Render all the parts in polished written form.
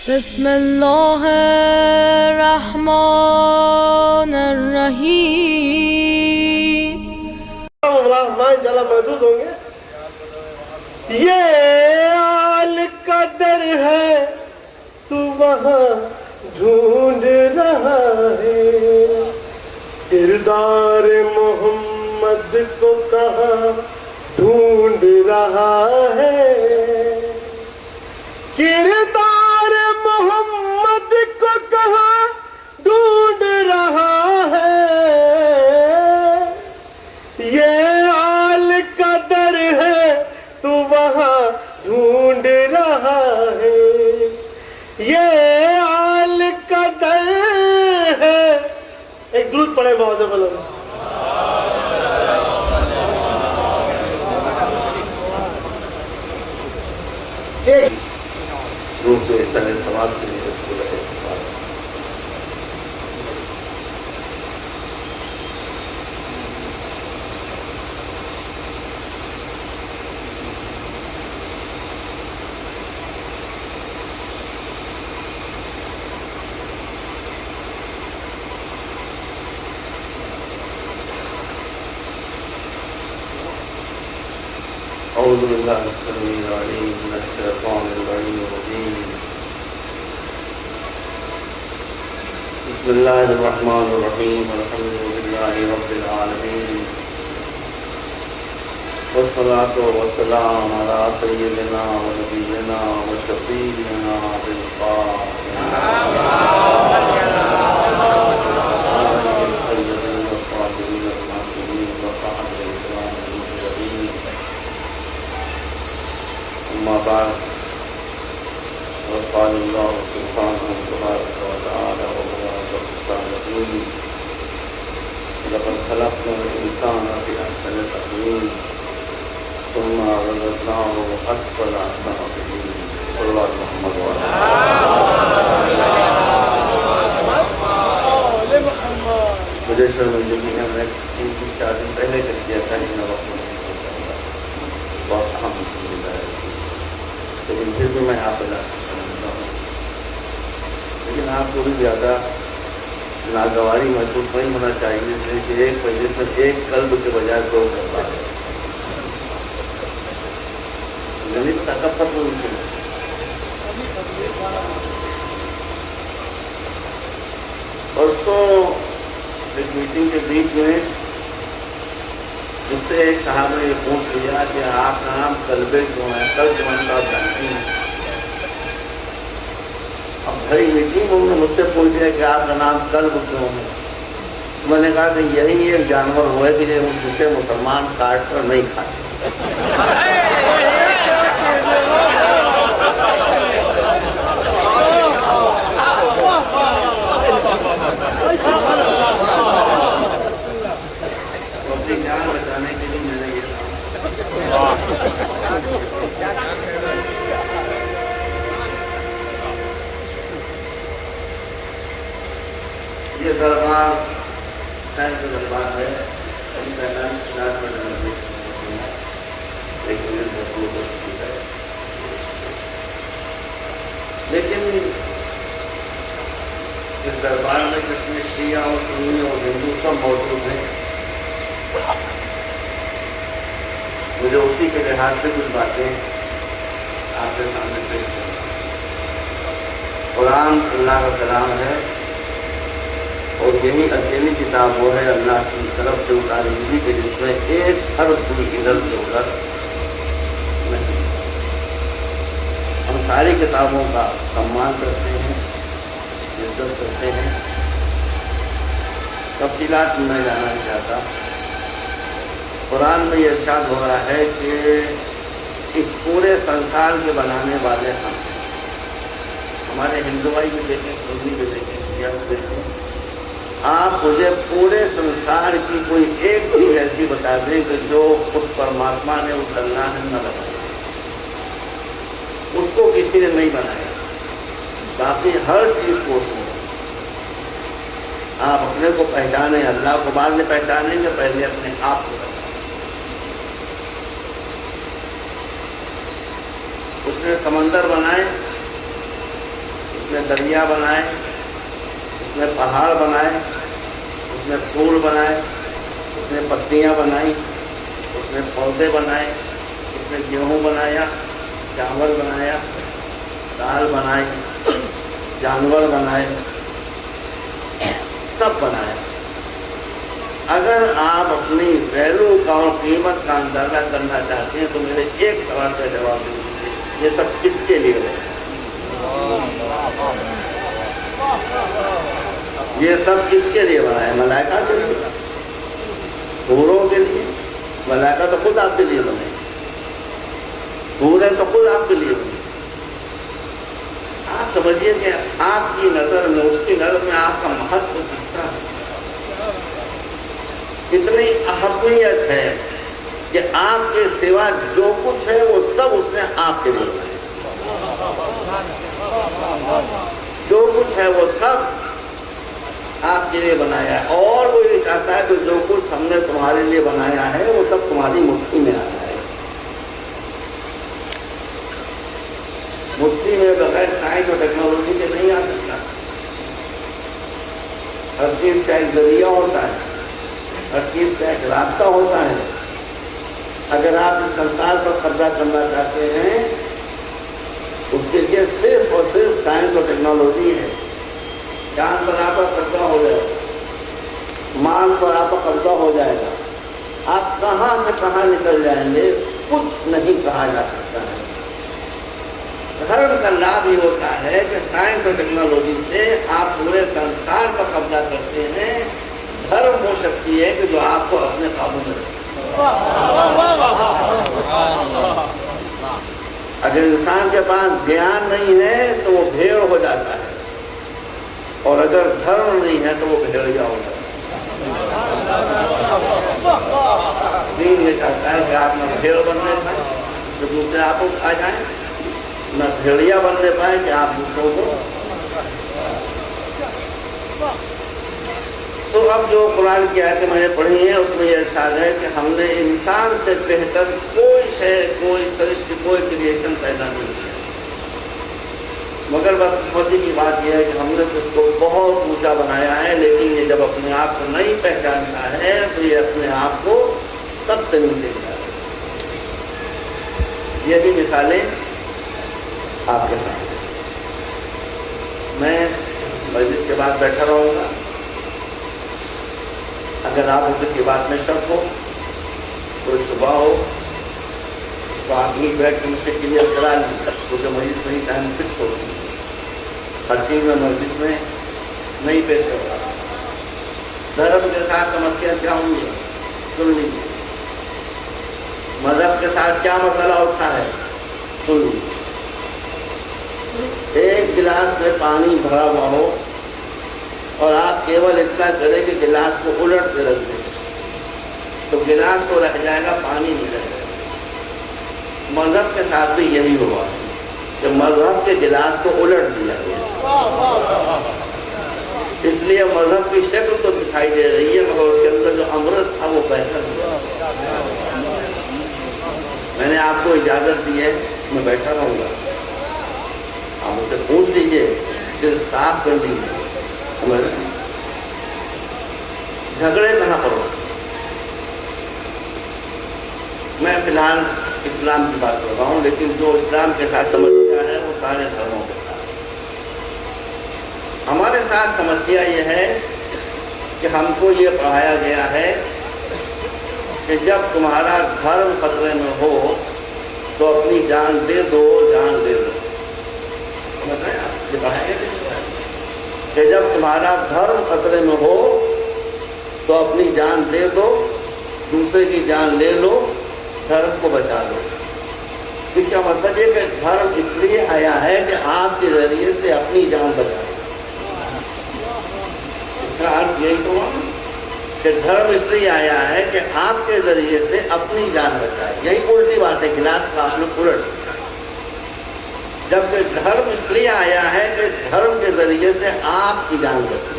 بسم الله الرحمن الرحیم. انشاءاللہ محدود ہوں گے. یہ آل قدر ہے تو وہاں ڈھونڈ رہا ہے، کردار محمد کو کہاں ڈھونڈ رہا ہے، کردار محمد کو کہاں ڈھونڈ رہا ہے. یہ آل قدر ہے تو وہاں ڈھونڈ رہا ہے، یہ آل قدر ہے. ایک درود پڑھے بہت بلند. روح کے سنے سماج کے لیے رسول ہے. أعوذ بالله السميع العليم من الشيطان اللعين الرجيم. بسم الله الرحمن الرحيم. الحمد لله رب العالمين، والصلاة والسلام على سيدنا ونبينا وشفيعنا بالقاسم أما بعد، وقال الله سبحانه تبارك وتعالى وهو أصدق القائلين: لقد خلقنا الإنسان في أحسن تقويم ثم رددناه أسفل سافلين. صلى الله عليه محمد وعلى آله محمد. مجھے شرمندگی ہے، میں 3-4 دن پہلے کر دیا تھا، لیکن وقت بہت اہم ہے، لیکن پھر بھی میں آپ بتا سکتا ہوں. لیکن آپ کو بھی زیادہ ناگواری محسوس نہیں ہونا چاہیے کہ ایک مجلس میں ایک قلب کے بجائے 2 قلب آ گئے. تکبر تو ممکن ہے. پرسوں ایک میٹنگ کے بیچ میں جس سے ایک صاحب نے یہ پوچھ لیا کہ آپ کا نام قلبے کیوں ہے؟ قلب جو ہے آپ جانتی ہیں. اب بھری میٹنگ میں انہوں نے مجھ سے پوچھ لیا کہ آپ کا نام قلب کیوں ہے؟ میں نے کہا کہ یہی ایک جانور ہوا ہے کہ جسے مسلمان کاٹ کر نہیں کھاتے. اپنی جان بچانے کے لیے میں نے یہ دربار خیر کا دربار ہے. لیکن اس دربار میں جس میں شیعہ اور سنی اور ہندو سب موجود ہیں، مجھے اسی کے لحاظ سے کچھ باتیں آپ کے سامنے پیش کریں. قرآن اللہ کا کلام ہے اور یہی اکیلی کتاب وہ ہے اللہ کی طرف سے اتاری ہوئی کہ جس میں ایک حرف بھی ادھر سے ادھر نہیں. ہم ساری کتابوں کا سمان کرتے ہیں، عزت کرتے ہیں. تفصیلات میں میں جانا نہیں چاہتا. قرآن میں یہ ارشاد ہو رہا ہے کہ اس پورے سنسار کے بنانے والے ہم. ہمارے ہندو بھائی بھی دیکھیں، سنی بھی دیکھیں، شیعہ بھی دیکھیں. آپ مجھے پورے سنسار کی کوئی ایک بھی ایسی بتا دیں کہ جو اس پرماتما نے، اس اللہ نے نہ بنایا، اس کو کسی نے نہیں بنایا. باقی ہر چیز کو اس نے. آپ اپنے کو پہچانیں، اللہ کو بعد میں پہچانیں گے، پہلے اپنے آپ کو پہچانیں. اس نے سمندر بنائے، اس دریا بنائے، اس نے پہاڑ بنائے، اس نے پھول بنائے، اس نے پتیاں بنائی، اس نے پودے بنائے، اس نے گیہوں بنایا، چاول بنایا، دال بنائی، جانور بنائے، سب بنایا۔ اگر آپ اپنی ویلو کا اور قیمت کا اندازہ کرنا چاہتے ہیں تو میرے ایک سوال کا جواب دے دیجیے، یہ سب کس کے لیے ہے؟ یہ سب کس کے لیے بنا ہے؟ ملائکہ کے لیے، حوروں کے لیے؟ ملائکہ تو خود آپ کے لیے بنے، حوریں تو خود آپ کے لیے بنے۔ آپ سمجھیے کہ آپ کی نظر میں، اس کی نظر میں آپ کا مہتو کتنا ہے، اتنی اہمیت ہے کہ آپ کے سوا جو کچھ ہے وہ سب اس نے آپ کے لیے بنایا، جو کچھ ہے وہ سب آپ کے لیے بنایا ہے، اور وہ یہ چاہتا ہے کہ جو کچھ ہم نے تمہارے لیے بنایا ہے وہ سب تمہاری مٹھی میں آ جائے۔ مٹھی میں بغیر سائنس اور ٹیکنالوجی کے نہیں آ سکتا۔ ہر چیز کا ایک ذریعہ ہوتا ہے، ہر چیز کا ایک راستہ ہوتا ہے۔ اگر آپ اس سنسار پر قبضہ کرنا چاہتے ہیں اس کے لیے صرف اور صرف سائنس اور ٹیکنالوجی ہے۔ چاند پر آپ کا قبضہ ہو جائے گا، مارس پر آپ کا قبضہ ہو جائے گا، آپ کہاں سے کہاں نکل جائیں گے کچھ نہیں کہا جا سکتا ہے۔ دھرم کا لابھ یہ ہوتا ہے کہ سائنس اور ٹیکنالوجی سے آپ پورے سنسار پر قبضہ کرتے ہیں۔ دھرم وہ شکتی ہے کہ جو آپ کو اپنے قابو میں رکھے۔ اگر انسان کے پاس گیان نہیں ہے تو وہ بھیڑ ہو جاتا ہے، اور اگر دھرم نہیں ہے تو وہ بھیڑیا ہو جاتا ہے۔ دین یہ چاہتا ہے کہ آپ نہ بھیڑ بننے پائیں تو دوسرے آپ کو کھا جائیں، نہ بھیڑیا بننے پائیں کہ آپ دوسروں کو۔ تو اب جو قرآن کی آیتیں میں نے پڑھی ہیں اس میں یہ ارشاد ہے کہ ہم نے انسان سے بہتر کوئی شے، کوئی سرشت، کوئی کریشن پیدا نہیں کیا، مگر بدقسمتی کی بات یہ ہے کہ ہم نے اس کو بہت اونچا بنایا ہے، لیکن یہ جب اپنے آپ کو نہیں پہچانتا ہے تو یہ اپنے آپ کو سب سے نیچے گرا ہے۔ یہ بھی مثالیں آپ کے سامنے۔ میں مجلس کے بعد بیٹھا رہوں گا، اگر آپ اس کی بات میں شک ہو، کوئی شبہ ہو تو آپ نہیں بیٹھ کے مجھ سے کلیئر کرا لیں، کیونکہ مجلس نہیں ٹائم فکس ہوتی، ہر چیز میں مجلس میں نہیں پیش ہوگا۔ دھرم کے ساتھ سمسیا کیا ہوں گی سن لیجیے، مذہب کے ساتھ کیا مسئلہ اٹھا ہے سن لیجیے۔ ایک گلاس میں پانی بھرا ہوا ہو اور آپ کیول اتنا کریں کہ گلاس کو الٹ کے رکھ دیں تو گلاس تو رہ جائے گا، پانی نہیں رہ جائے گا۔ مذہب کے ساتھ بھی یہی ہوا کہ مذہب کے گلاس کو الٹ دیا گیا، اس لیے مذہب کی شکل تو دکھائی دے رہی ہے مگر اس کے اندر جو امرت تھا وہ بہتر ہوا۔ میں نے آپ کو اجازت دی ہے، میں بیٹھا رہوں گا، آپ مجھ سے پوچھ لیجیے، پھر صاف کر لیجیے، جھگڑے کہاں پر ہو۔ میں فی الحال اسلام کی بات کر رہا ہوں، لیکن جو اسلام کے ساتھ سمسیا ہے وہ سارے دھرموں کے ساتھ۔ ہمارے ساتھ سمسیا یہ ہے کہ ہم کو یہ پڑھایا گیا ہے کہ جب تمہارا دھرم خطرے میں ہو تو اپنی جان دے دو، جان دے دو۔ یہ پڑھایا گیا کہ جب تمہارا دھرم خطرے میں ہو تو اپنی جان دے دو، دوسرے کی جان لے لو، دھرم کو بچا لو۔ اس کا مطلب یہ کہ دھرم اس لیے آیا ہے کہ آپ کے ذریعے سے اپنی جان بچائے۔ اس کا ارتھ یہی تو ہوا کہ دھرم اس لیے آیا ہے کہ آپ کے ذریعے سے اپنی جان بچائے۔ یہی الٹی بات ہے، گلاس کا آپ نے الٹ دیا۔ جبکہ دھرم اس لیے آیا ہے کہ دھرم کے ذریعے سے آپ کی جان بچائے۔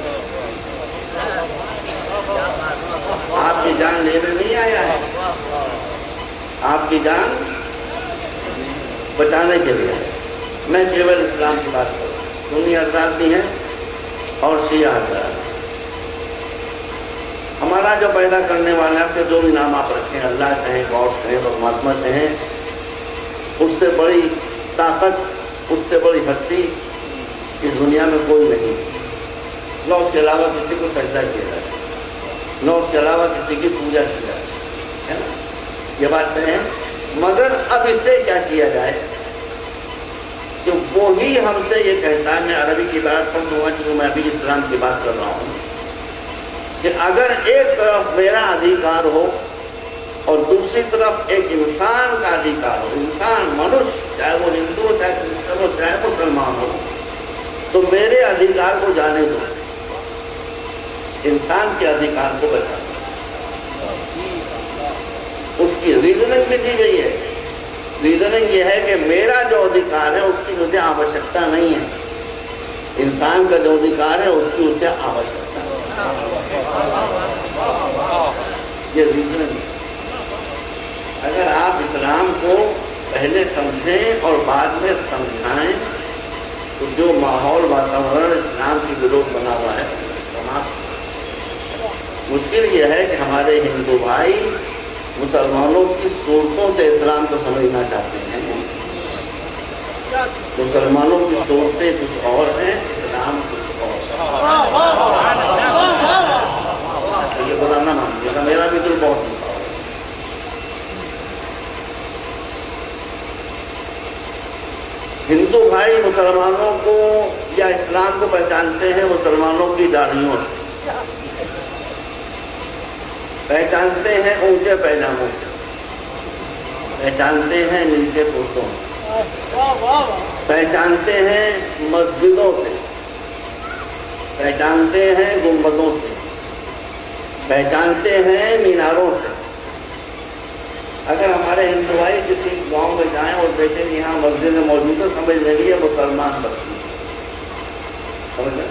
آپ کی جان لینے نہیں آیا ہے، آپ کی جان بچانے کے لیے۔ میں کیول اسلام کی بات کر رہا ہوں۔ سنی حضرات بھی ہیں اور شیعہ حضرات. ہمارا جو پیدا کرنے والا ہے جو بھی نام آپ رکھیں, اللہ کہیں, گاڈ کہیں, پرماتما کہیں, اس سے بڑی طاقت, اس سے بڑی ہستی اس دنیا میں کوئی نہیں. نہ اس کے علاوہ کسی کو سجدہ کیا جائے, نہ اس کے علاوہ کسی کی پوجا کی جائے, ہے نا, یہ بات ہے. مگر اب اس سے کیا کیا جائے کہ وہی ہم سے یہ کہتا ہے, میں عربی کی بات کروں گا کیونکہ میں ابھی اسلام کی بات کر رہا ہوں, کہ اگر ایک طرف میرا ادھیکار ہو اور دوسری طرف ایک انسان کا ادھیکار ہو, انسان منش, چاہے وہ ہندو ہو, چاہے کرسچن ہو, چاہے مسلمان ہو, تو میرے ادھیکار کو جانے دو, انسان کے ادھیکار کو بچا دو. اس کی ریزننگ بھی دی گئی ہے. ریزننگ یہ ہے کہ میرا جو ادھیکار ہے اس کی مجھے آوشکتا نہیں ہے, انسان کا جو ادھیکار ہے اس کی اسے آوشکتا ہے. یہ ریزننگ ہے. اگر آپ اسلام کو پہلے سمجھیں اور بعد میں سمجھائیں تو جو ماحول واتاورن اسلام کی وروਧ بنا ہوا ہے سماپت. مشکل یہ ہے کہ ہمارے ہندو بھائی مسلمانوں کی صورتوں سے اسلام کو سمجھنا چاہتے ہیں. مسلمانوں کی صورتیں کچھ اور ہیں, اسلام کچھ اور. یہ برا نہ مانیے گا, میرا بھی دل بہت دکھا. ہندو بھائی مسلمانوں کو یا اسلام کو پہچانتے ہیں مسلمانوں کی داڑھیوں سے, پہچانتے ہیں اونچے پیجاموں سے, پہچانتے ہیں نیچے کرتوں سے, پہچانتے ہیں مسجدوں سے, پہچانتے ہیں گنبدوں سے, پہچانتے ہیں میناروں سے. اگر ہمارے ہندو بھائی کسی گاؤں میں جائیں اور دیکھیں کہ یہاں مسجد موجود ہے, سمجھ لیں گے مسلمان بستی, سمجھ لیں.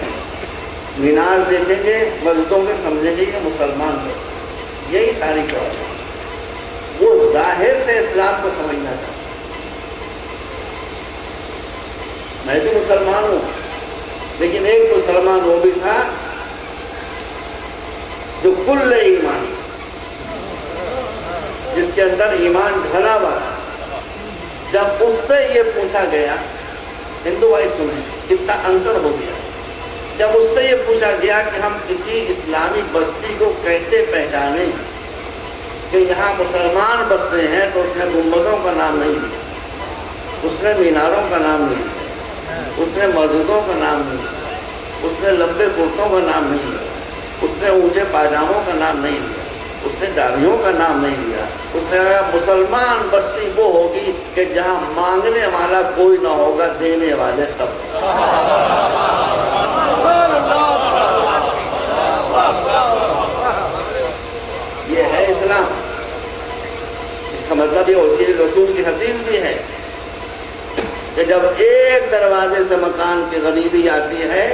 مینار دیکھیں گے مسجدوں میں, سمجھیں گے کہ مسلمان بستی. یہی ساری بات ہے. وہ ظاہر سے اسلام کو سمجھنا چاہتا. میں بھی مسلمان ہوں, لیکن ایک مسلمان وہ بھی تھا جو کل ایمان, جس کے اندر ایمان ڈھلا ہوا تھا. جب اس سے یہ پوچھا گیا, ہندو بھائی سنیں کتنا انتر ہو گیا, جب اس سے یہ پوچھا گیا کہ ہم کسی اسلامی بستی کو کیسے پہچانیں کہ یہاں مسلمان بستے ہیں, تو اس نے گنبدوں کا نام نہیں لیا, اس نے میناروں کا نام نہیں لیا, اس نے مسجدوں کا نام نہیں لیا, اس نے لمبے کرتوں کا نام نہیں لیا, اس نے اونچے پاجاموں کا نام نہیں لیا, اس نے داڑھیوں کا نام نہیں لیا. اس نے کہا مسلمان بستی وہ ہوگی کہ جہاں مانگنے والا کوئی نہ ہوگا, دینے والے سب. یہ ہے اسلام. اس کا مطلب یہ ہوتی ہے, رسول کی حدیث بھی ہے کہ جب ایک دروازے سے مکان کی غریبی آتی ہے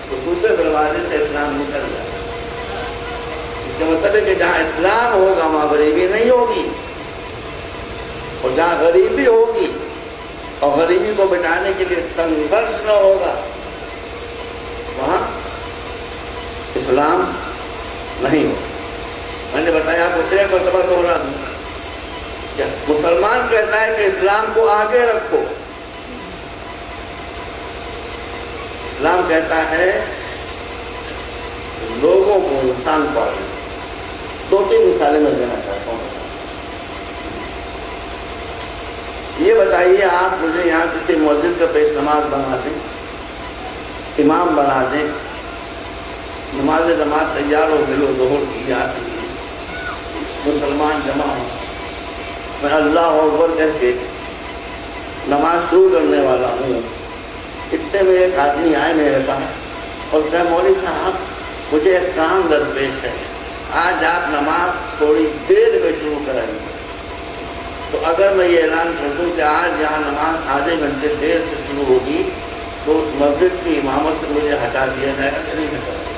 تو دوسرے دروازے سے اسلام نکل جاتا ہے. اس کا مطلب ہے کہ جہاں اسلام ہوگا وہاں غریبی نہیں ہوگی, اور جہاں غریبی ہوگی اور غریبی کو مٹانے کے لیے سنگھرش نہ ہوگا وہاں اسلام نہیں ہوگا. میں نے بتایا آپ کو 3 مرتبہ تو رہا ہوں. مسلمان کہتا ہے کہ اسلام کو آگے رکھو, اسلام کہتا ہے لوگوں کو, انسان کو آگے. 2-3 مثالیں میں دینا چاہتا ہوں. یہ بتائیے آپ مجھے یہاں کسی مسجد کا پیش نماز بنا دیں, امام بنا دیں, نماز جماعت تیار ہو گئی, ظہر کی آتی ہے, مسلمان جمع ہو, میں اللہ اکبر کہہ کے نماز شروع کرنے والا ہوں. اتنے میں ایک آدمی آئے میرے پاس اور کہا مولوی صاحب مجھے ایک کام درپیش ہے, آج آپ نماز تھوڑی دیر میں شروع کریں. تو اگر میں یہ اعلان کر دوں کہ آج یہاں نماز آدھے گھنٹے دیر سے شروع ہوگی تو اس مسجد کی امامت سے مجھے ہٹا دیا جائے گا کہ نہیں ہٹا دیا.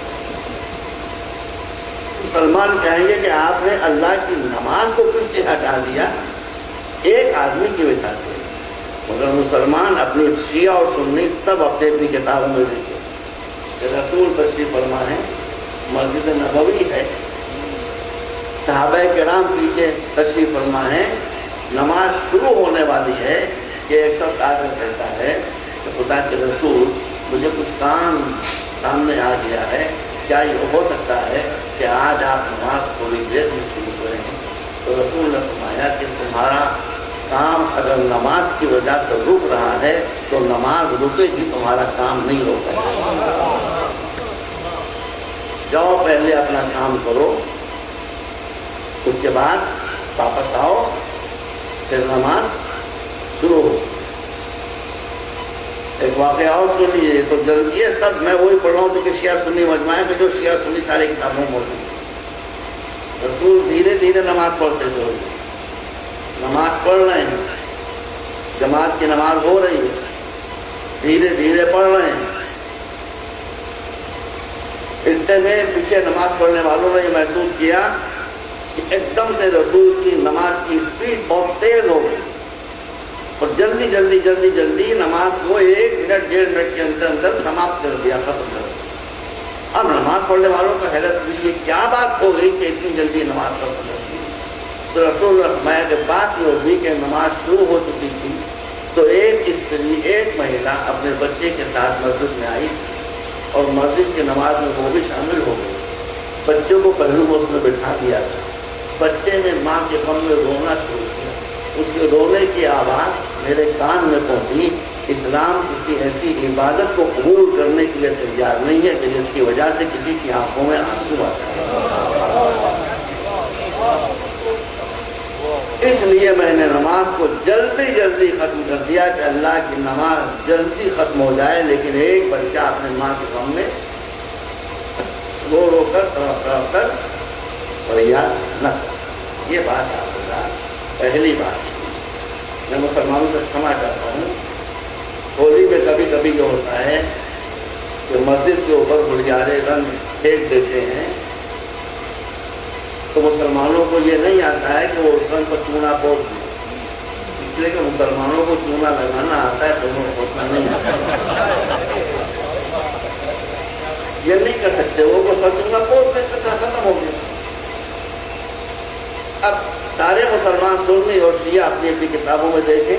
مسلمان کہیں گے کہ آپ نے اللہ کی نماز کو کس سے ہٹا دیا؟ ایک آدمی کی وجہ سے. مگر مسلمان اپنی شیعہ اور سنی سب اپنی اپنی کتابوں میں لکھے کہ رسول تشریف فرما ہے، مسجد نبوی ہے، صحابہ کرام پیچھے تشریف فرما ہے، نماز شروع ہونے والی ہے کہ ایک شخص آ کر کہتا ہے کہ خدا کے رسول مجھے کچھ کام سامنے آ گیا ہے، کیا یہ ہو سکتا ہے کہ آج آپ نماز تھوڑی دیر میں شروع کریں؟ تو رسول نے فرمایا کہ تمہارا کام اگر نماز کی وجہ سے رک رہا ہے تو نماز رکے گی، تمہارا کام نہیں روکے. جاؤ پہلے اپنا کام کرو، اس کے بعد واپس آؤ، پھر نماز شروع ہو. ایک واقعہ اور سن لیجیے تو جلدی ہے سب، میں وہی پڑھ رہا ہوں کہ شیعہ سنی مجمع میں جو شیعہ سنی سارے کتابوں میں موجود ہیں. رسول دھیرے دھیرے نماز پڑھتے تھے، نماز پڑھ رہے ہیں، جماعت کی نماز ہو رہی ہے، دھیرے دھیرے پڑھ رہے ہیں. اتنے میں پیچھے نماز پڑھنے والوں نے یہ محسوس کیا کہ ایک دم سے رسول کی نماز کی اسپیڈ بہت تیز ہو گئی اور جلدی جلدی جلدی جلدی نماز کو 1 منٹ 1.5 منٹ کے اندر اندر سماپت کر دیا، ختم کر دیا. اب نماز پڑھنے والوں کو حیرت ہوئی یہ کیا بات ہو گئی کہ اتنی جلدی نماز ختم کر دی. تو رسول فرمایا کہ بات یہ ہوگی کہ نماز شروع ہو چکی تھی تو ایک استری، ایک مہیلا اپنے بچے کے ساتھ مسجد میں آئی اور مسجد کی نماز میں وہ بھی شامل ہو گئی. بچوں کو پہلو میں اس میں بٹھا دیا تھا. بچے نے ماں کے غم میں رونا شروع کیا. اس کے رونے کی آواز میرے کان میں پہنچی. اسلام کسی ایسی عبادت کو قبول کرنے کے لیے تیار نہیں ہے کہ جس کی وجہ سے کسی کی آنکھوں میں آنسو آتا ہے. اس لیے میں نے نماز کو جلدی جلدی ختم کر دیا کہ اللہ کی نماز جلدی ختم ہو جائے، لیکن ایک بچہ اپنے ماں کے غم میں رو رو کر تڑپ کر فریاد نہ کر. یہ بات آپ کا پہلی بات. میں مسلمانوں سے کھما چاہتا ہوں، ہولی میں کبھی کبھی یہ ہوتا ہے کہ مسجد کے اوپر گلزارے رنگ پھینک دیتے ہیں تو مسلمانوں کو یہ نہیں آتا ہے کہ وہ اس رنگ پر چونا پوچھ دیں، اس لیے کہ مسلمانوں کو چونا لگانا آتا ہے تو پوچھنا نہیں آتا. یہ نہیں کر سکتے، وہ چونا پوچھ دیں تو ختم ہو گیا. اب سارے مسلمان سنی اور شیعہ اپنی اپنی کتابوں میں دیکھیں،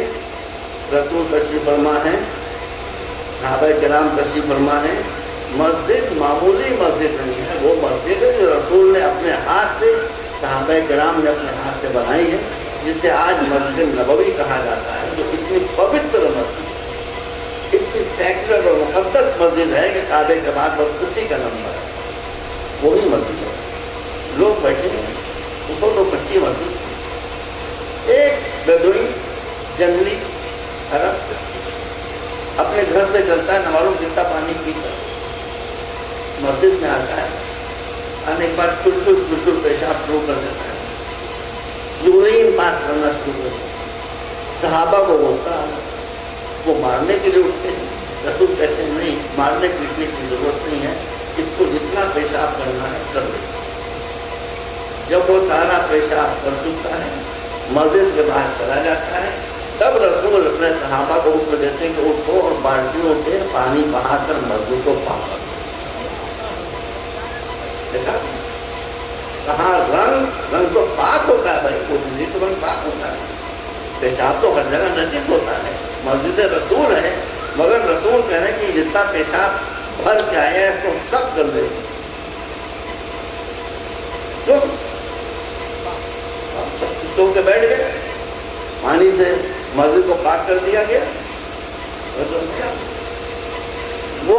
رسول تشریف فرما ہے، صحابہ کرام تشریف فرما ہے. مسجد معمولی مسجد نہیں ہے، وہ مسجد ہے جو رسول نے اپنے ہاتھ سے، صحابہ کرام نے اپنے ہاتھ سے بنائی ہے، جس سے آج مسجد نبوی کہا جاتا ہے، جو اتنی پوتر مسجد، اتنی سیکرڈ اور مقدس مسجد ہے کہ کعبے کے بعد بس اسی کا نمبر ہے، وہی مسجد ہے. لوگ بیٹھے ہیں 125 مسجد. ایک بدوئی جنگلی عرب اپنے گھر سے چلتا ہے، نہ معلوم کتنا پانی پیتا ہے، مسجد میں آتا ہے، آنے کے بعد کھل پیشاب شروع کر دیتا ہے، یورین پاس کرنا شروع کر دیتا ہے. صحابہ کو غصہ آتا ہے، وہ مارنے کے لیے اٹھتے ہیں. رسول کہتے ہیں نہیں، مارنے پیٹنے کی ضرورت نہیں ہے، اس کو جتنا پیشاب کرنا ہے کر دے. جب وہ سارا پیشاب کر چکتا ہے، مسجد کے باہر چلا جاتا ہے، تب رسول اپنے صحابہ کو حکم دیتے ہیں کہ اٹھو اور بالٹیوں سے پانی بہا کر مسجد کو پاک کر. دیکھا کہاں رنگ تو پاک ہوتا ہے بھائی، وہ زندگی تو رنگ پاک ہوتا ہے. پیشاب تو ہر جگہ نجس ہوتا ہے، مسجد رسول ہے، مگر رسول کہہ رہے ہیں کہ جتنا پیشاب بھر کے آیا ہے اس کو سب کر دے. تو کے بیٹھ گئے، پانی سے مسجد کو پاک کر دیا گیا. وہ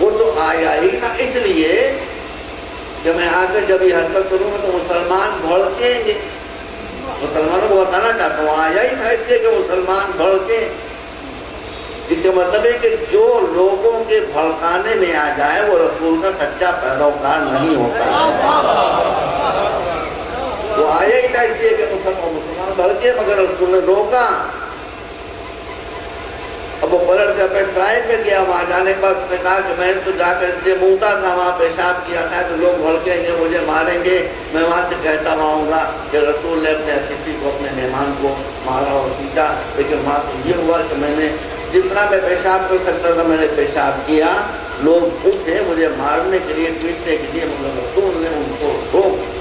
وہ تو آیا ہی نہ اس لیے کہ میں آ کر جب یہ حرکت کروں گا تو مسلمان بھڑکیں گے. مسلمانوں کو بتانا چاہتا ہوں آیا ہی تھا اس لیے کہ مسلمان بھڑکیں. اس کا مطلب ہے کہ جو لوگوں کے بھڑکانے میں آ جائے وہ رسول کا سچا پیروکار نہیں ہوتا. وہ آیا ہی تھا اس لیے کہ مسلمان بھڑکے، مگر رسول نے روکا. اب وہ پلٹ کر پھر ٹرائی پہ گیا، وہاں جانے کے بعد اس نے کہا کہ میں تو جا کر اس لیے منگتا تھا، وہاں پیشاب کیا تھا کہ لوگ بھڑکیں گے، مجھے ماریں گے، میں وہاں سے کہتا رہوں گا کہ رسول نے اپنے کسی کو اپنے مہمان کو مارا اور پیٹا، لیکن وہاں تو یہ ہوا کہ میں نے جتنا میں پیشاب کر سکتا تھا میں نے پیشاب کیا، لوگ پوچھے مجھے مارنے کے لیے پیٹنے کے لیے، مگر رسول نے ان کو روک دیا۔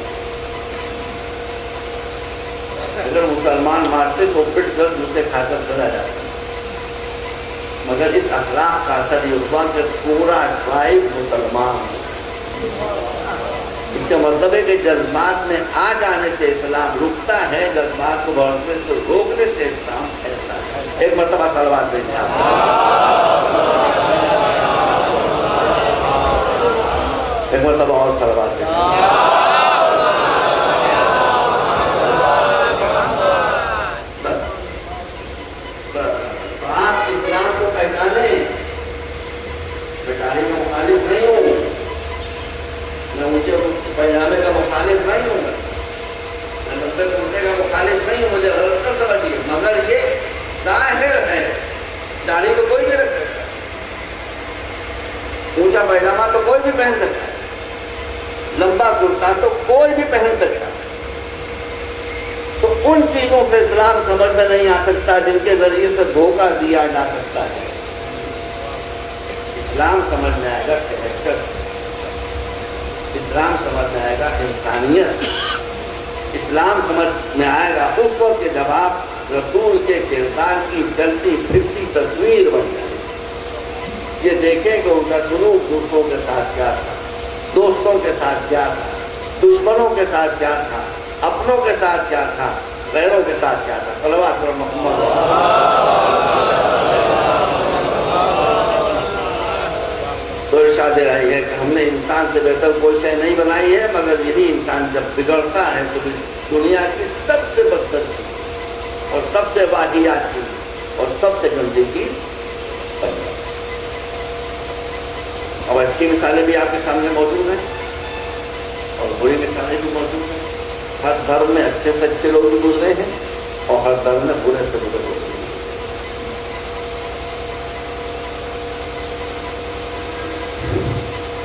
اگر مسلمان مارتے تو پٹ کر جوتے کھا کر چلا جاتا، مگر اس اخلاق کا اثر یہ ہوا کہ پورا ٹرائب مسلمان۔ اس کا مطلب ہے کہ جذبات میں آ جانے سے اسلام رکتا ہے، جذبات کو بڑھنے سے روکنے سے اسلام پھیلتا ہے۔ ایک مرتبہ صلوات بھیجیں، ایک مرتبہ اور صلوات بھیجیں۔ بیٹاری کا مخالف نہیں ہوں، میں اونچے پیجامے کا مخالف نہیں ہوں، میں لمبے کرتے کا مخالف نہیں ہوں، مجھے غلط نہ سمجھیے، مگر یہ ظاہر ہے داڑھی تو کوئی بھی رکھ سکتا ہے، اونچا پیجامہ تو کوئی بھی پہن سکتا ہے، لمبا کرتا تو کوئی بھی پہن سکتا ہے، تو ان چیزوں سے اسلام سمجھ میں نہیں آ سکتا جن کے ذریعے سے دھوکہ دیا جا سکتا ہے۔ اسلام سمجھ میں آئے گا کریکٹر، اسلام سمجھ میں آئے گا انسانیت، اسلام سمجھ میں آئے گا اس وقت کے جب آپ رسول کے کردار کی چلتی پھرتی تصویر بن جائے، یہ دیکھیں کہ ان کا سلوک دوسروں کے ساتھ کیا تھا، دوستوں کے ساتھ کیا تھا، دشمنوں کے ساتھ کیا تھا، اپنوں کے ساتھ کیا تھا، غیروں کے ساتھ کیا تھا۔ صلوات پر محمد۔ تو ارشاد رہی ہے کہ ہم نے انسان سے بہتر کوئی شے نہیں بنائی ہے، مگر یہی انسان جب بگڑتا ہے تو دنیا کی سب سے بدتر چیز اور سب سے واحیات چیز اور سب سے گندی چیز بن جاتی ہے۔ اور اچھی مثالیں بھی آپ کے سامنے موجود ہیں اور بری مثالیں بھی موجود ہیں۔ ہر دھرم میں اچھے سے اچھے لوگ بھی گزرے ہیں اور ہر دھرم میں برے سے برے لوگ بھی۔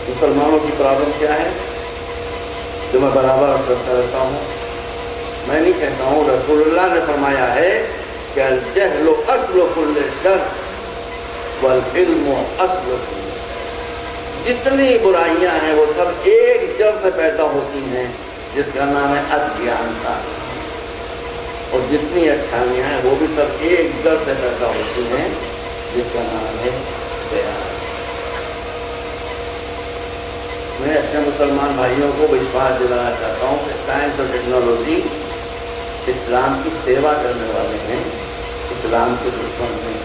مسلمانوں کی پرابلم کیا ہے جو میں برابر کرتا رہتا ہوں؟ میں نہیں کہتا ہوں، رسول اللہ نے فرمایا ہے کہ الجہل اصل کل شر والعلم اصل کل شر۔ جتنی برائیاں ہیں وہ سب ایک جڑ سے پیدا ہوتی ہیں جس کا نام ہے اجیانتا، اور جتنی اچھائیاں ہیں وہ بھی سب ایک جڑ سے پیدا ہوتی ہیں جس کا نام ہے بیان۔ میں اپنے مسلمان بھائیوں کو اس بات دلانا چاہتا ہوں کہ سائنس اور ٹیکنالوجی اسلام کی سیوا کرنے والے ہیں، اسلام کے دشمن ہیں۔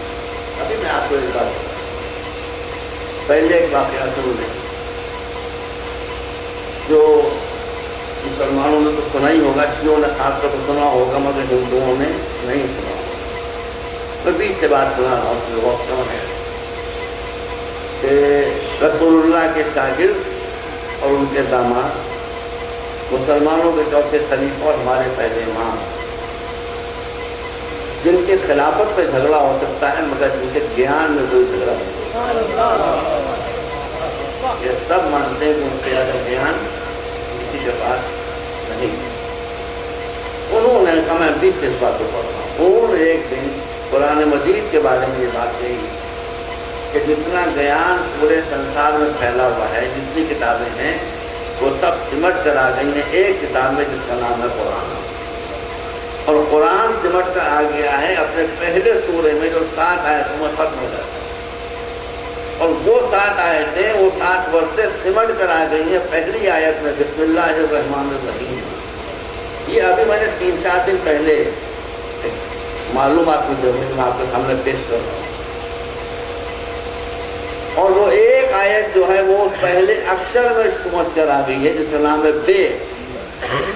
ابھی میں آپ کو ایک بات بتاؤں، پہلے ایک واقعہ سن لیں جو مسلمانوں نے تو سنا ہی ہوگا، شیعوں نے خاص طور پر سنا ہوگا، مگر ہندوؤں نے نہیں سنا ہوگا۔ میں بیچ سے بات سنا رہا ہوں کہ وقت کم ہے کہ رسول اللہ کے شاگرد اور ان کے داماد مسلمانوں کے چوتھے خلیفہ اور ہمارے پہلے امام، جن کے خلافت پہ جھگڑا ہو سکتا ہے مگر جن کے گیان میں کوئی جھگڑا نہیں ہوتا۔ یہ سب مانتے ہیں کہ ان سے زیادہ گیان کسی کے پاس نہیں۔ انہوں نے کہا، میں 20 سے اس بات کو پڑھ رہا ہوں، انہوں نے ایک دن قرآن مجید کے بارے میں یہ بات کہی کہ جتنا گیان پورے سنسار میں پھیلا ہوا ہے، جتنی کتابیں ہیں وہ سب سمٹ کر آ گئی ہیں ایک کتاب میں جس کا نام ہے قرآن، اور قرآن سمٹ کر آ گیا ہے اپنے پہلے سورے میں جو 7 آیتوں میں ختم ہو جاتا ہے، اور وہ 7 آیتیں وہ 7 ورسیں سمٹ کر آ گئی ہیں پہلی آیت میں بسم اللہ الرحمن الرحیم۔ یہ ابھی میں نے 3-4 دن پہلے معلومات مجھے ہوئی، میں آپ کے سامنے پیش کر رہا ہوں، اور وہ ایک آیت جو ہے وہ پہلے اکثر میں سمجھ کر آ گئی ہے جس کا نام ہے بے،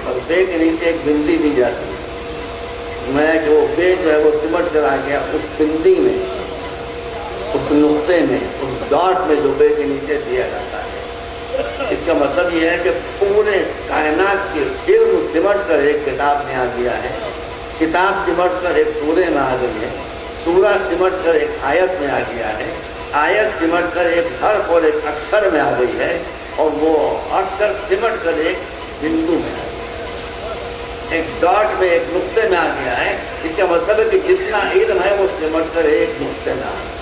اور بے کے نیچے ایک بندی دی جاتی ہے، میں کہ وہ بے جو ہے وہ سمجھ کر آ گیا اس بندی میں، اس نقطے میں، اس ڈاٹ میں جو بے کے نیچے دیا جاتا ہے۔ اس کا مطلب یہ ہے کہ پورے کائنات کے علم سمٹ کر ایک کتاب میں آ گیا ہے، کتاب سمٹ کر ایک سورے میں آ گئی ہے، سورہ سمٹ کر ایک آیت میں آ گیا ہے، آیت سمٹ کر ایک حرف اور ایک اکثر میں آ گئی ہے، اور وہ اکثر سمٹ کر ایک بندو میں آ گئی ہے، ایک ڈاٹ میں، ایک نقطے میں آ گیا ہے۔ اس کا مطلب ہے کہ جتنا علم ہے وہ سمٹ کر ایک نقطے میں آ گیا۔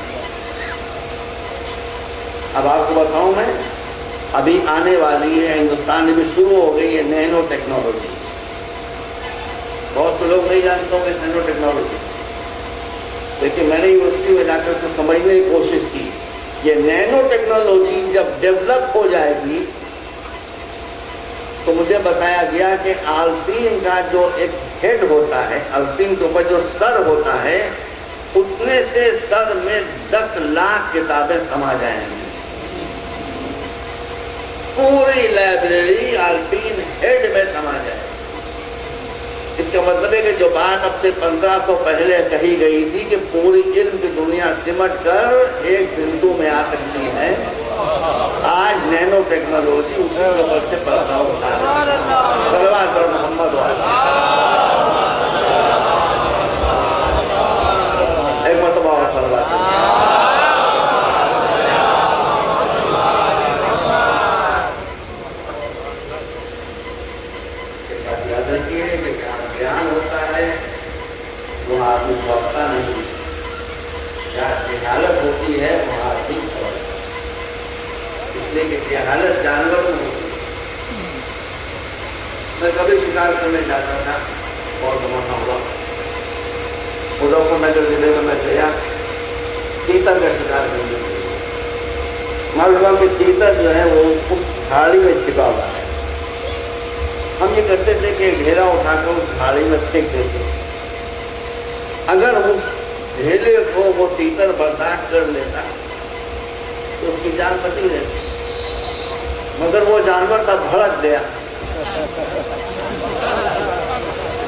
اب آپ کو بتاؤں میں، ابھی آنے والی ہے، ہندوستان میں بھی شروع ہو گئی ہے نینو ٹیکنالوجی۔ بہت سے لوگ نہیں جانتے ہوں گے نینو ٹیکنالوجی، لیکن میں نے یونیورسٹی میں جا کر اس کو سمجھنے کی کوشش کی۔ یہ نینو ٹیکنالوجی جب ڈیولپ ہو جائے گی تو مجھے بتایا گیا کہ آلپین کا جو ایک ہیڈ ہوتا ہے، آلپین کے اوپر جو سر ہوتا ہے، اس میں سے سر میں 10 لاکھ کتابیں سما جائیں گی۔ پوری لائبریری آلپین ہیڈ میں سما جائے گی۔ اس کا مطلب ہے کہ جو بات اب سے 1500 پہلے کہی گئی تھی کہ پوری علم کی دنیا سمٹ کر ایک بندو میں آ سکتی ہے، آج نینو ٹیکنالوجی اسی کے اوپر سے پردہ اٹھا رہی ہے۔ صلوات پر محمد والا ایک مرتبہ اور صلوات۔ یاد رکھیے کہ جہاں گیان ہوتا ہے وہاں آدمی بھٹکتا نہیں، جہاں جہالت ہوتی ہے وہاں آدمی بھٹکتا ہے، اس لیے کہ جہالت جانور میں ہوتی ہے۔ میں کبھی شکار کرنے جاتا تھا، بہت زمانہ ہوا، مظفر نگر ضلع میں میں گیا تیتر کا شکار کرنے کے لیے۔ معلوم کہ تیتر جو ہے وہ اس جھاڑی میں چھپا ہوا ہے۔ ہم یہ کرتے تھے کہ گھیرا اٹھا کر اس جھاڑی میں پھینک دیتے، اگر اس ڈھیلے کو وہ تیتر برداشت کر لیتا تو اس کی جان بچی رہتی، مگر وہ جانور تھا بھڑک گیا،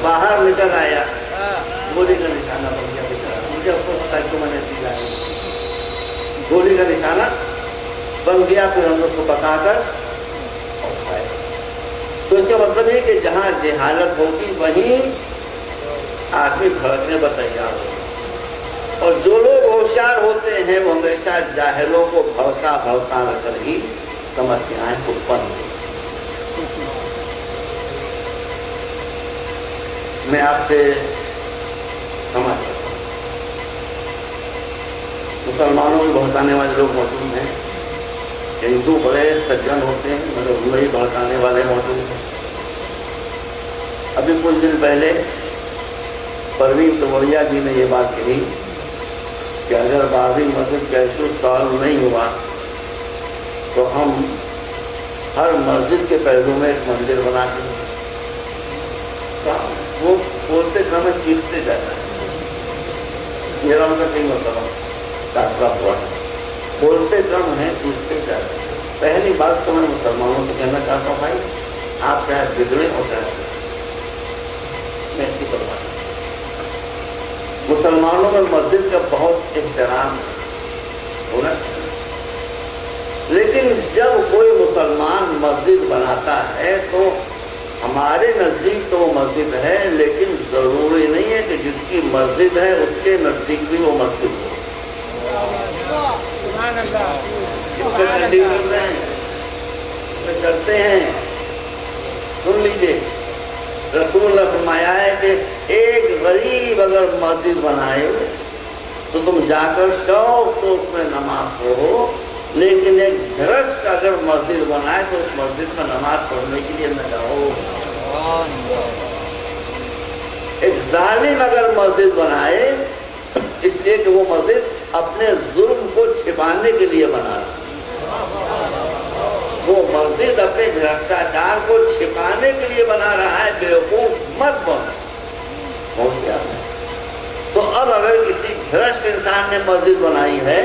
باہر نکل آیا، گولی کا نشانہ بن گیا بیچارہ۔ مجھے افسوس تھا کہ میں نے دیا نہیں، گولی کا نشانہ بن گیا۔ پھر ہم اس کو پکا کر کھائے۔ تو اس کا مطلب ہے کہ جہاں جہالت ہوگی وہیں آدمی بھڑکنے پر تیار ہوگا، اور جو لوگ ہوشیار ہوتے ہیں وہ ہمیشہ جاہلوں کو بھڑکا کر ہی سمسیایں اتپن ہوتی۔ میں آپ سے سمجھ رہا ہوں، مسلمانوں میں بہتانے والے لوگ موجود ہیں، ہندو بڑے سجن ہوتے ہیں مگر وہی بہتانے والے موجود ہیں۔ ابھی کچھ دن پہلے پروین تومریا جی نے یہ بات کہی کہ اگر بابری مسجد کا ایشو سالو نہیں ہوا تو ہم ہر مسجد کے پہلو میں ایک مندر بنا کے، وہ بولتے سمے چیختے جاتا ہے، میرا ان کا کہیں مطلب داخلہ ہوا ہے، بولتے کم ہیں چیختے جاتے ہیں۔ پہلی بات تو میں مسلمانوں سے کہنا چاہتا ہوں، بھائی آپ چاہے بگڑے ہو چاہے میں اس کی پرواہ نہیں۔ مسلمانوں میں مسجد کا بہت احترام ہونا چاہیے، لیکن جب کوئی مسلمان مسجد بناتا ہے تو ہمارے نزدیک تو وہ مسجد ہے، لیکن ضروری نہیں ہے کہ جس کی مسجد ہے اس کے نزدیک بھی وہ مسجد ہو۔ کرتے ہیں، سن لیجیے، رسول اللہ فرمایا ہے کہ ایک غریب اگر مسجد بنائے تو تم جا کر شوق سے اس میں نماز پڑھو، لیکن ایک گھرست اگر مسجد بنائے تو اس مسجد میں نماز پڑھنے کے لیے نہ جاؤ۔ ایک ظالم اگر مسجد بنائے اس لیے کہ وہ مسجد اپنے ظلم کو چھپانے کے لیے بنا رہا ہے، وہ مسجد اپنے بھرشٹاچار کو چھپانے کے لیے بنا رہا ہے، بیوقوف مت بن ہو گیا۔ تو اب اگر کسی بھرشٹ انسان نے مسجد بنائی ہے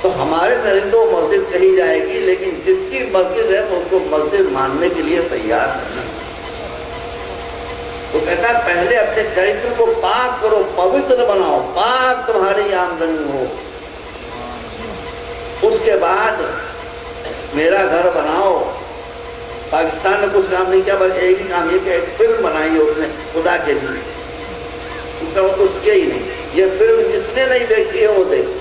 تو ہمارے درندوں مسجد کہی جائے گی، لیکن جس کی مسجد ہے وہ اس کو مسجد ماننے کے لیے تیار نہیں۔ تو کہتا ہے پہلے اپنے چریتر کو پاک کرو، پوتر بناؤ، پاک تمہاری آمدنی ہو، اس کے بعد میرا گھر بناؤ۔ پاکستان نے کچھ کام نہیں کیا، بس ایک ہی کام یہ کہ ایک فلم بنائی ہے اس نے خدا کے لیے، اس کا وہ کچھ کیا ہی نہیں۔ یہ فلم جس نے نہیں دیکھی ہے وہ دیکھے.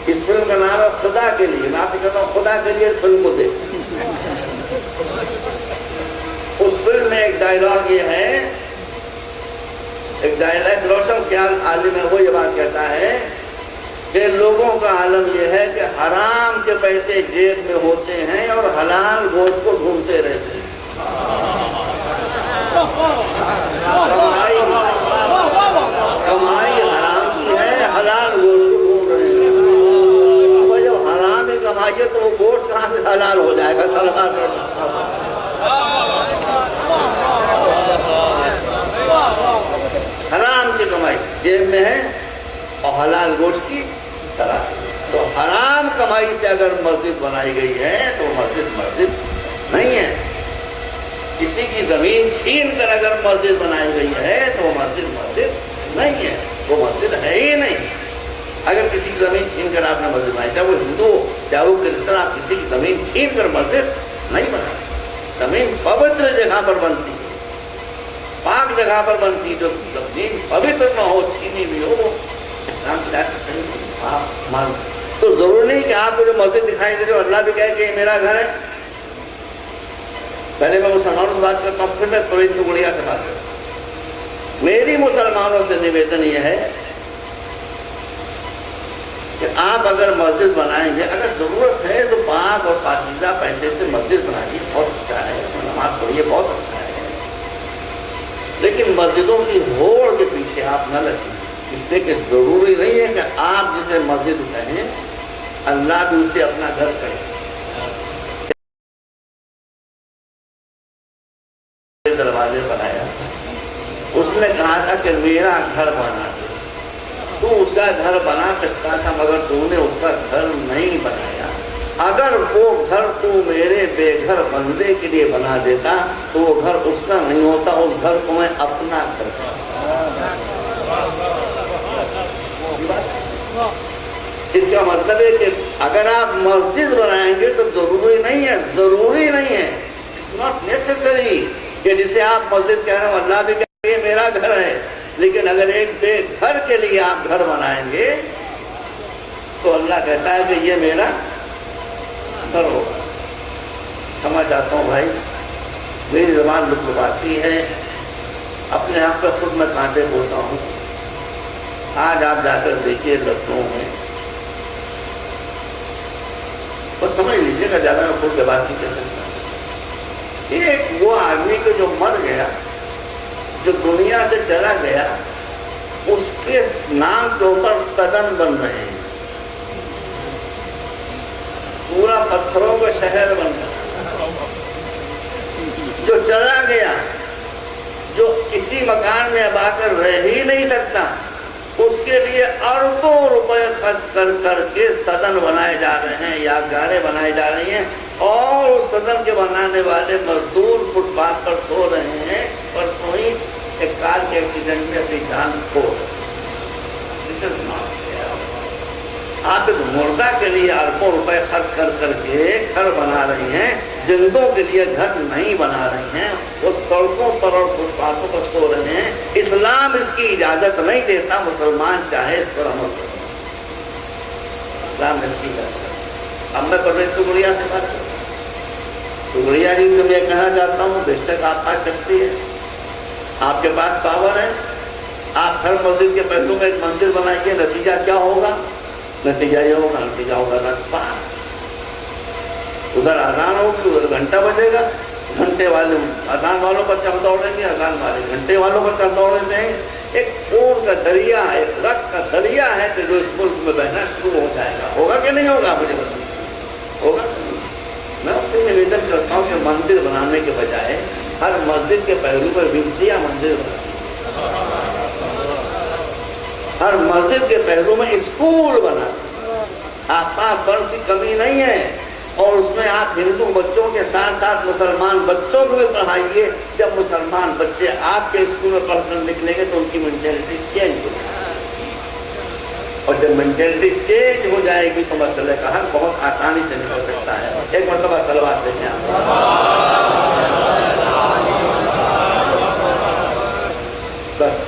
اس فلم کا نام ہے خدا کے لیے. میں آپ سے کہتا ہوں خدا کے لیے اس فلم کو دیکھیں. اس فلم میں ایک ڈائلاگ یہ ہے، ایک ڈائلاگ روشن خیال عالم ہے، وہ یہ بات کہتا ہے کہ لوگوں کا عالم یہ ہے کہ حرام کے پیسے جیب میں ہوتے ہیں اور حلال گوشت کو ڈھونڈتے رہتے ہیں. کمائی حرام کی ہے، حلال گوشت کو ڈھونڈ رہے ہیں. اور جب حرام ہی کمائیے تو وہ گوشت کہاں سے حلال ہو جائے گا؟ سرکار حرام کی کمائی جیب میں ہے اور حلال گوشت کی طرح. تو حرام کمائی سے اگر مسجد بنائی گئی ہے تو مسجد نہیں ہے. کسی کی زمین چھین کر اگر مسجد بنائی گئی ہے تو وہ مسجد نہیں ہے، وہ مسجد ہے ہی نہیں. اگر کسی کی زمین چھین کر آپ نے مسجد بنائی، چاہے وہ ہندو چاہے وہ کرسچن، آپ کسی کی زمین چھین کر مسجد نہیں بنائی. زمین پوتر جگہ پر بنتی ہے، پاک جگہ پر بنتی. جو زمین پوتر نہ ہو، چھینی بھی ہو، تو ضرور نہیں کہ آپ کو جو مسجد دکھائی دے رہے ہو اللہ بھی کہے کہ یہ میرا گھر ہے. پہلے میں مسلمانوں سے بات کرتا ہوں، پھر میں پرویز گڑیا سے بات کرتا ہوں. میری مسلمانوں سے نویدن یہ ہے کہ آپ اگر مسجد بنائیں گے، اگر ضرورت ہے تو پاک اور پاکیزہ پیسے سے مسجد بنائیے، بہت اچھا ہے. نماز پڑھیے، بہت اچھا ہے. لیکن مسجدوں کی ہوڑ کے پیچھے آپ نہ لگیں، اس لیے کہ ضروری نہیں ہے کہ آپ جسے مسجد کہیں اللہ بھی اسے اپنا گھر کہے. دروازے بنایا، اس نے کہا تھا کہ میرا گھر بنا دے. تو اس کا گھر بنا سکتا تھا مگر تو نے اس کا گھر نہیں بنایا. اگر وہ گھر تو میرے بے گھر بندے کے لیے بنا دیتا تو وہ گھر اس کا نہیں ہوتا، اس گھر کو میں اپنا کرتا. اس کا مطلب ہے کہ اگر آپ مسجد بنائیں گے تو ضروری نہیں ہے اٹس ناٹ نیسیسری کہ جسے آپ مسجد کہہ رہے ہو اللہ بھی کہے میرا گھر ہے. لیکن اگر ایک بے گھر کے لیے آپ گھر بنائیں گے تو اللہ کہتا ہے کہ یہ میرا گھر ہوگا. سمجھ چاہتا ہوں بھائی، میری زبان لطفاتی ہے، اپنے آپ کا خود میں کانٹے بولتا ہوں. آج آپ جا کر دیکھیے لکھنؤ میں، بس سمجھ لیجیے گا، زیادہ میں خود کے بات نہیں کر سکتا. ایک وہ آدمی کو جو مر گیا، جو دنیا سے چلا گیا، اس کے نام کے اوپر سدن بن رہے ہیں. پورا پتھروں کا شہر بن گیا. جو چلا گیا، جو کسی مکان میں اب آ کر رہ ہی نہیں سکتا، اس کے لیے اربوں روپے خرچ کر کے سدن بنائے جا رہے ہیں، یادگاریں بنائی جا رہی ہیں. اور اس سدن کے بنانے والے مزدور فٹ پاتھ پر سو رہے ہیں. پرسوں ہی ایک کار کے ایکسیڈنٹ میں اپنی جان کھو رہے ہیں. آپ ایک مردہ کے لیے اربوں روپے خرچ کر کے گھر بنا رہی ہیں، زندوں کے لیے گھر نہیں بنا رہی ہیں. وہ سڑکوں پر اور فٹ پاتھوں پر سو رہے ہیں. اسلام اس کی اجازت نہیں دیتا، مسلمان چاہے اس پر عمل کرے. اسلام اس کی اجازت. اب میں پرویز گڑیا سے بات کروں. گڑیا جی سے میں کہنا چاہتا ہوں، بے شک آپ آ سکتی ہے، آپ کے پاس پاور ہے. آپ ہر مسجد کے پہلو میں ایک منزل بنائیے، نتیجہ کیا ہوگا؟ نتیجہ یہ ہوگا رسپا. ادھر اذان ہوگی، ادھر گھنٹہ بجے گا. گھنٹے والے اذان والوں پر چل دوڑیں گے، اذان والے گھنٹے والوں پر چل دوڑیں گے. ایک خون کا دریا، ایک رقص کا دریا ہے کہ جو اس ملک میں بہنا شروع ہو جائے گا. ہوگا کہ نہیں ہوگا؟ مجھے بتائیے، ہوگا. میں اس سے نویدن کرتا ہوں کہ مندر بنانے کے بجائے ہر مسجد کے پہلو پر وسیع مندر بنائیں. ہر مسجد کے پہلو میں اسکول بنا. آپ پاس فرض کی کمی نہیں ہے، اور اس میں آپ ہندو بچوں کے ساتھ ساتھ مسلمان بچوں کو بھی پڑھائیے. جب مسلمان بچے آپ کے اسکول میں پڑھ کر نکلیں گے تو ان کی مینٹلٹی چینج ہو جائے گی. اور جب مینٹلٹی چینج ہو جائے گی تو مسئلے کا حل بہت آسانی سے نکل سکتا ہے. ایک مرتبہ تلوار دیکھیں آپ. بس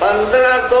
1500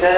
6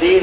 3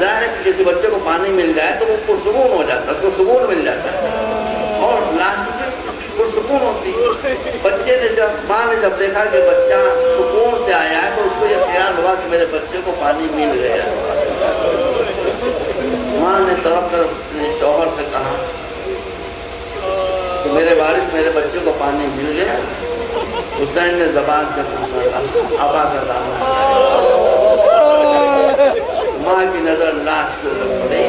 ظاہر ہے کہ کسی بچے کو پانی مل جائے تو وہ پرسکون ہو جاتا ہے، اس کو سکون مل جاتا ہے اور لاسٹ میں پرسکون ہوتی ہے۔ بچے نے ماں نے جب دیکھا کہ بچہ سکون سے آیا ہے تو اس کو یہ خیال ہوا کہ میرے بچے کو پانی مل گیا۔ ماں نے تڑپ کر اپنے شوہر سے کہا کہ میرے وارث میرے بچے کو پانی مل گیا۔ حسین نے زبان سے پوچھا ابا کا دامن، ماں کی نظر لاش کے اوپر پڑی،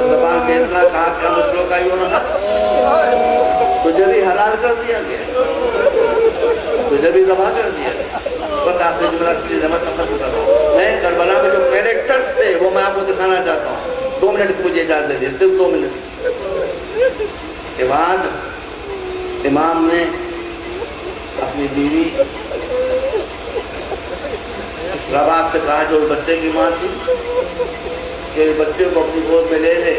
زبان سے اتنا کہا کہ مسلوں کا یوں نہ تجھے بھی حلال کر دیا گیا، تجھے بھی ذبح کر دیا گیا۔ بس آپ نے جملہ کی جمع ختم کرو۔ میں کربلا میں جو کیریکٹرز تھے وہ میں آپ کو دکھانا چاہتا ہوں۔ 2 منٹ کی مجھے اجازت دے دیے، صرف 2 منٹ کے بعد امام نے اپنی بیوی رباب سے کہا جو بچے کی ماں تھی کہ بچے کو اپنی گود میں لے لے۔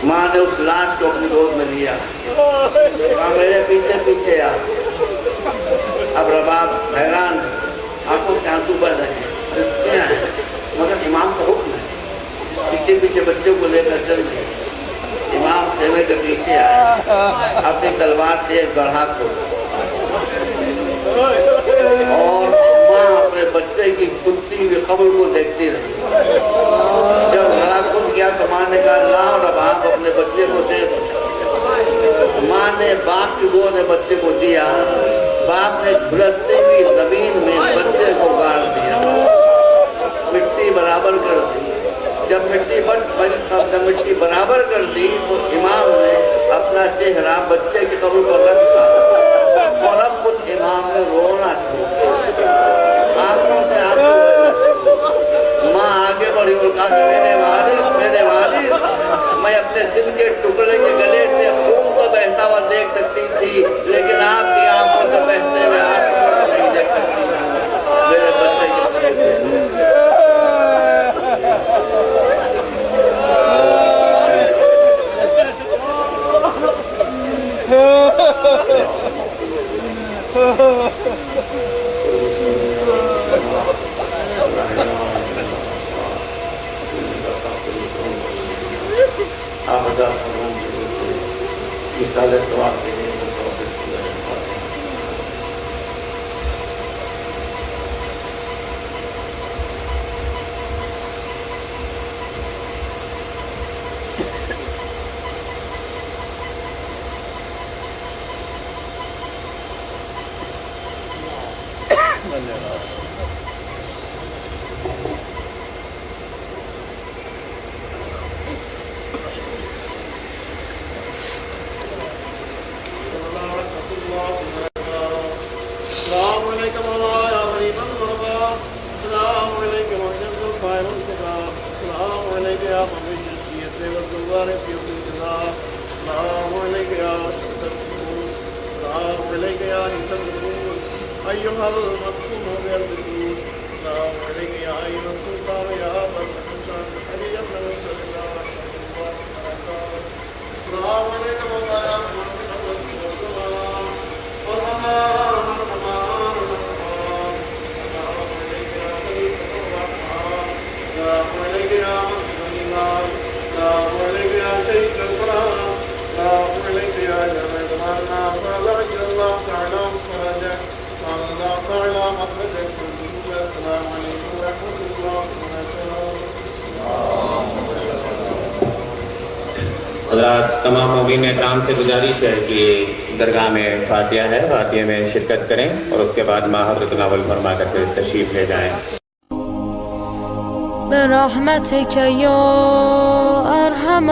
ماں نے اس لاش کو اپنی گود میں لیا، کہا میرے پیچھے پیچھے آ۔ اب رباب حیران، آنکھوں سے آنسو بہہ رہے ہیں، رسکیاں ہیں، مگر امام کا حکم ہے، پیچھے پیچھے بچے کو لے کر چل گئے۔ امام خیمے کے پیچھے آئے، اپنی تلوار سے ایک گڑھا کھولا اور ماں اپنے بچے کی کھلتی ہوئی قبر کو دیکھتی رہی۔ جب گڑھا کھل گیا تو ماں نے کہا لاؤ رباب اپنے بچے کو دے دو۔ ماں نے باپ کی گود میں بچے کو دیا، باپ نے جھلستی ہوئی زمین میں بچے کو گاڑ دیا، مٹی برابر کر دی۔ جب مٹی برابر کر دی تو امام نے اپنا چہرہ بچے کی قبر پر رکھا اور اب خود امام نے رونا شروع کیا، آنکھوں سے آنسو۔ ماں آگے بڑھی اور کہا میرے والد، میں اپنے دل کے ٹکڑے کے گلے سے خون کو بہتا ہوا دیکھ سکتی تھی لیکن آپ کی آنکھوں سے بہتے ہوئے آنسو نہیں دیکھ سکتی۔ میرے بچے کی حضرات تمام مومنین اکرام سے گزارش ہے کہ درگاہ میں فاتحہ ہے، فاتحہ میں شرکت کریں اور اس کے بعد ماں حضرت ناول فرما کر کے تشریف لے جائیں۔ برحمتك يا أرحم